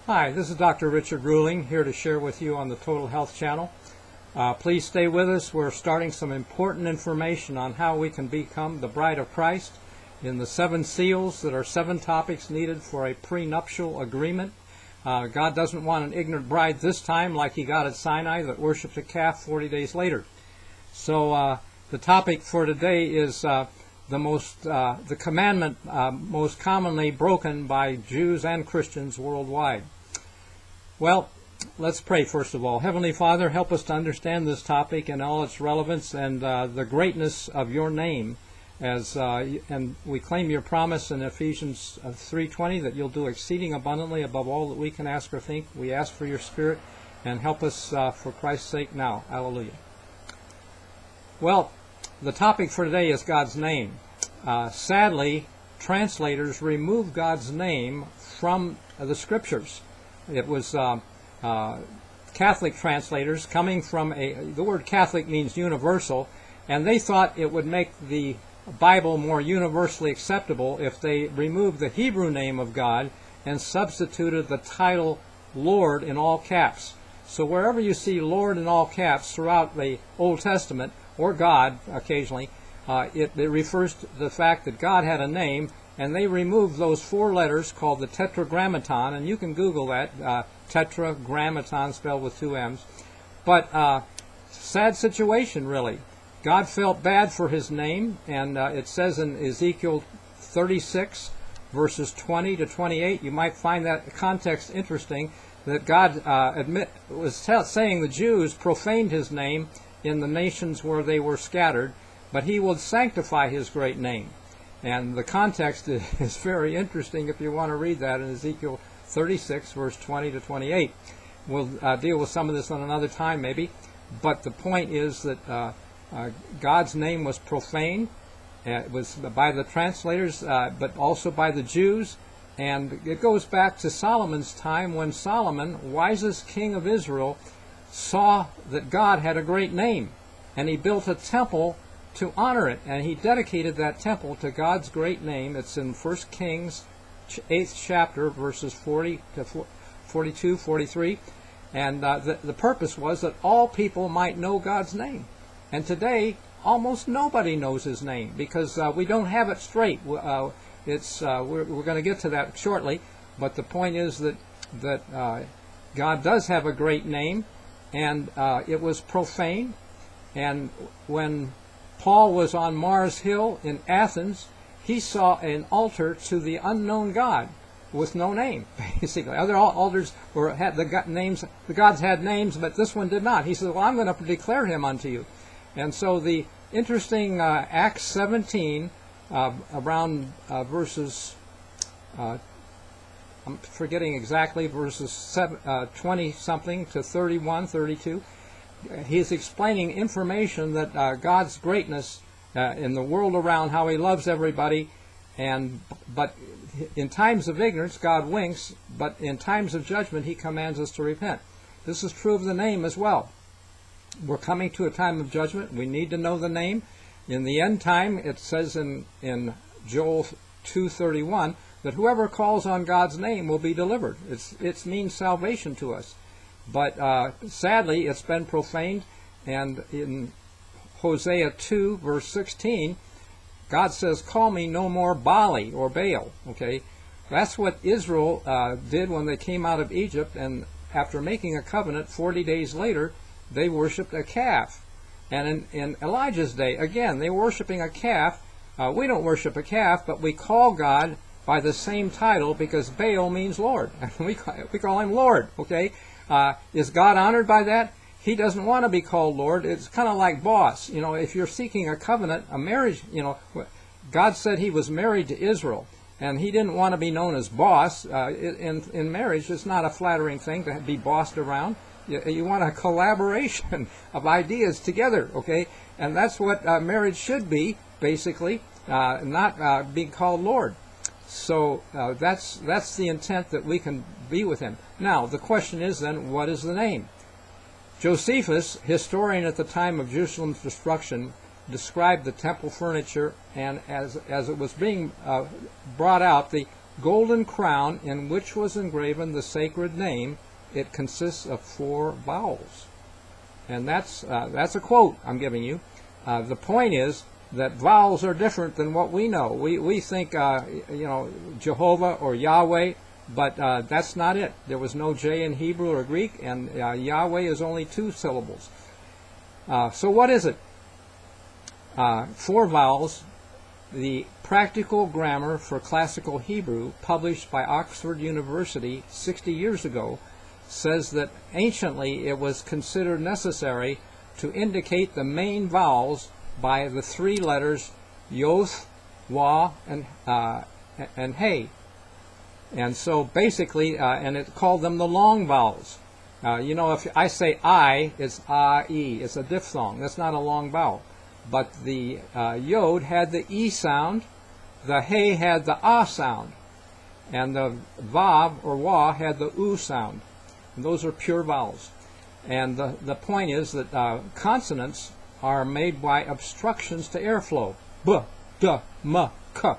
Hi, this is Dr. Richard Ruling here to share with you on the Total Health Channel. Please stay with us. We're starting some important information on how we can become the bride of Christ in the 7 seals that are 7 topics needed for a prenuptial agreement. God doesn't want an ignorant bride this time like he got at Sinai that worshipped a calf 40 days later. So the topic for today is the commandment most commonly broken by Jews and Christians worldwide. Well, let's pray first of all. Heavenly Father, help us to understand this topic and all its relevance and the greatness of your name. And we claim your promise in Ephesians 3:20 that you'll do exceeding abundantly above all that we can ask or think. We ask for your Spirit and help us for Christ's sake now. Hallelujah. Well, the topic for today is God's name. Sadly, translators remove God's name from the Scriptures. It was Catholic translators coming from the word Catholic means universal, and they thought it would make the Bible more universally acceptable if they removed the Hebrew name of God and substituted the title Lord in all caps. So wherever you see Lord in all caps throughout the Old Testament, or God occasionally, it refers to the fact that God had a name, and they removed those 4 letters called the Tetragrammaton, and you can Google that, Tetragrammaton spelled with 2 M's. But sad situation, really. God felt bad for his name, and it says in Ezekiel 36, verses 20 to 28, you might find that context interesting, that God was saying the Jews profaned his name in the nations where they were scattered, but he will sanctify his great name. And the context is very interesting if you want to read that in Ezekiel 36, verse 20 to 28. We'll deal with some of this on another time maybe, but the point is that God's name was profaned. It was by the translators, but also by the Jews. And it goes back to Solomon's time when Solomon, wisest king of Israel, saw that God had a great name. And he built a temple to honor it. And he dedicated that temple to God's great name. It's in 1 Kings 8th chapter, verses 40 to 42, 43. And the purpose was that all people might know God's name. And today, almost nobody knows his name because we don't have it straight. We're going to get to that shortly, but the point is that God does have a great name, and it was profaned. And when Paul was on Mars Hill in Athens, he saw an altar to the unknown God with no name, basically. Other altars had the names. The gods had names, but this one did not. He said, well, I'm going to declare him unto you. And so the interesting Acts 17, around verses, I'm forgetting exactly, verses 20-something to 31, 32, he's explaining information that God's greatness in the world around, how he loves everybody, but in times of ignorance, God winks, but in times of judgment, he commands us to repent. This is true of the name as well. We're coming to a time of judgment. We need to know the name. In the end time, it says in Joel 2:31 that whoever calls on God's name will be delivered. It means salvation to us. But sadly, it's been profaned. And in Hosea 2, verse 16, God says, call me no more Baali or Baal. Okay, that's what Israel did when they came out of Egypt. And after making a covenant, 40 days later, they worshipped a calf. And in Elijah's day, again, they were worshiping a calf. We don't worship a calf, but we call God by the same title because Baal means Lord. we call him Lord, okay? Is God honored by that? He doesn't want to be called Lord. It's kind of like boss. You know, if you're seeking a covenant, a marriage, God said he was married to Israel, and he didn't want to be known as boss. In marriage, it's not a flattering thing to be bossed around. You want a collaboration of ideas together, okay? And that's what marriage should be, basically, not being called Lord. So that's the intent, that we can be with him. Now, the question is then, what is the name? Josephus, historian at the time of Jerusalem's destruction, described the temple furniture, and as it was being brought out, the golden crown in which was engraven the sacred name. It consists of 4 vowels. And that's a quote I'm giving you. The point is that vowels are different than what we know. We think, Jehovah or Yahweh, but that's not it. There was no J in Hebrew or Greek, and Yahweh is only 2 syllables. So what is it? 4 vowels. The Practical Grammar for Classical Hebrew, published by Oxford University 60 years ago, says that anciently it was considered necessary to indicate the main vowels by the 3 letters Yoth, Wa, and He. And so basically, and it called them the long vowels. If I say I, it's A-E. It's a diphthong. That's not a long vowel. But the Yod had the E sound, the He had the A sound, and the Vav or Wa had the U sound. And those are pure vowels. And the point is that consonants are made by obstructions to airflow. B, D, M, K.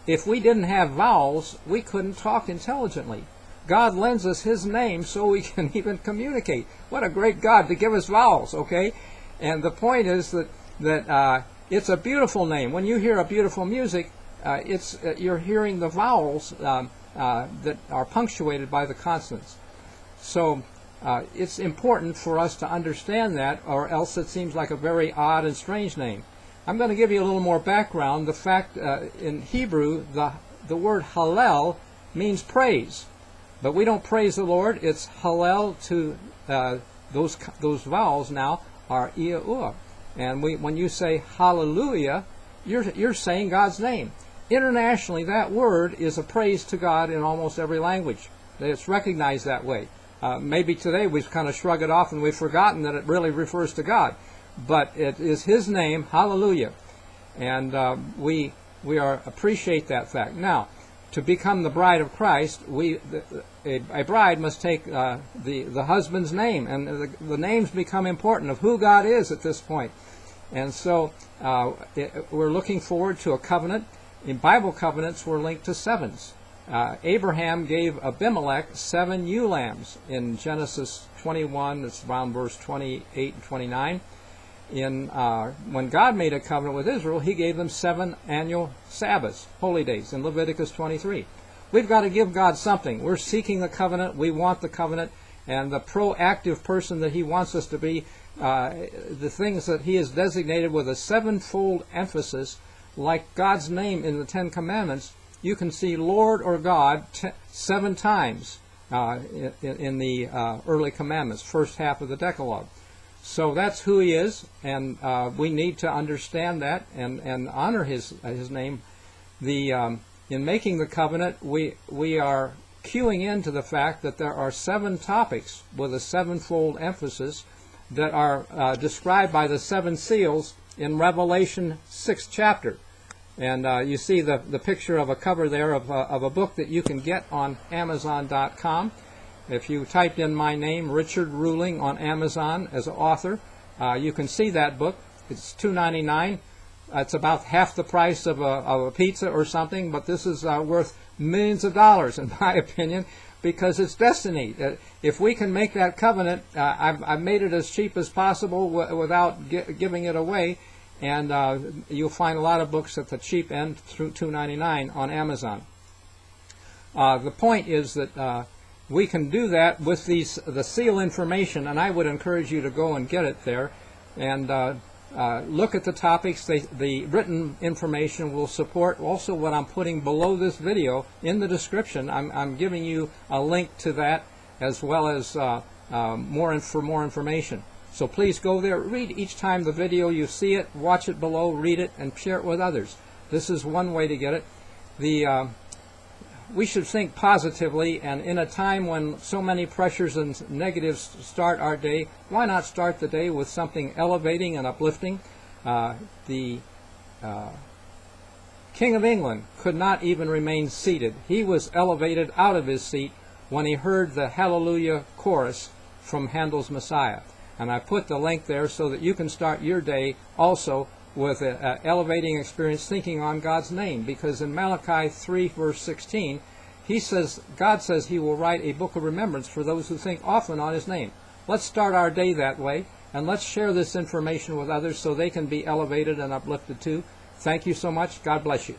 If we didn't have vowels, we couldn't talk intelligently. God lends us His name so we can even communicate. What a great God to give us vowels, okay? And the point is that it's a beautiful name. When you hear a beautiful music, you're hearing the vowels that are punctuated by the consonants. So it's important for us to understand that, or else it seems like a very odd and strange name. I'm going to give you a little more background. The fact in Hebrew, the word Hallel means praise. But we don't praise the Lord. It's Hallel to those vowels now are Ia-Ua. And when you say hallelujah, you're saying God's name. Internationally, that word is a praise to God in almost every language. It's recognized that way. Maybe today we've kind of shrugged it off and we've forgotten that it really refers to God. But it is His name, hallelujah. And we appreciate that fact. Now, to become the bride of Christ, a bride must take the husband's name, and the names become important of who God is at this point. And so we're looking forward to a covenant. In Bible covenants, we're linked to 7s. Abraham gave Abimelech 7 ewe lambs in Genesis 21. It's around verse 28 and 29. When God made a covenant with Israel, He gave them 7 annual Sabbaths, holy days, in Leviticus 23. We've got to give God something. We're seeking the covenant. We want the covenant. And the proactive person that He wants us to be, the things that He has designated with a 7-fold emphasis, like God's name in the 10 Commandments, you can see Lord or God 7 times in the early commandments, first half of the Decalogue. So that's who He is, and we need to understand that and honor His name. In making the covenant, we are cueing into the fact that there are 7 topics with a 7-fold emphasis that are described by the 7 seals in Revelation 6th chapter. And you see the picture of a cover there of a book that you can get on Amazon.com. If you typed in my name, Richard Ruling, on Amazon as an author, you can see that book. It's $2.99. It's about half the price of a pizza or something, but this is worth millions of dollars, in my opinion, because it's destiny. If we can make that covenant, I've made it as cheap as possible without giving it away, and you'll find a lot of books at the cheap end through $2.99 on Amazon. The point is that we can do that with the seal information, and I would encourage you to go and get it there and look at the topics. The written information will support also what I'm putting below this video in the description. I'm giving you a link to that as well as more information. So please go there, read each time the video you see it, watch it below, read it, and share it with others. This is one way to get it. We should think positively, and in a time when so many pressures and negatives start our day, why not start the day with something elevating and uplifting? The King of England could not even remain seated. He was elevated out of his seat when he heard the Hallelujah chorus from Handel's Messiah. And I put the link there so that you can start your day also with an elevating experience thinking on God's name, because in Malachi 3 verse 16 God says he will write a book of remembrance for those who think often on his name. Let's start our day that way, and let's share this information with others so they can be elevated and uplifted too. Thank you so much. God bless you.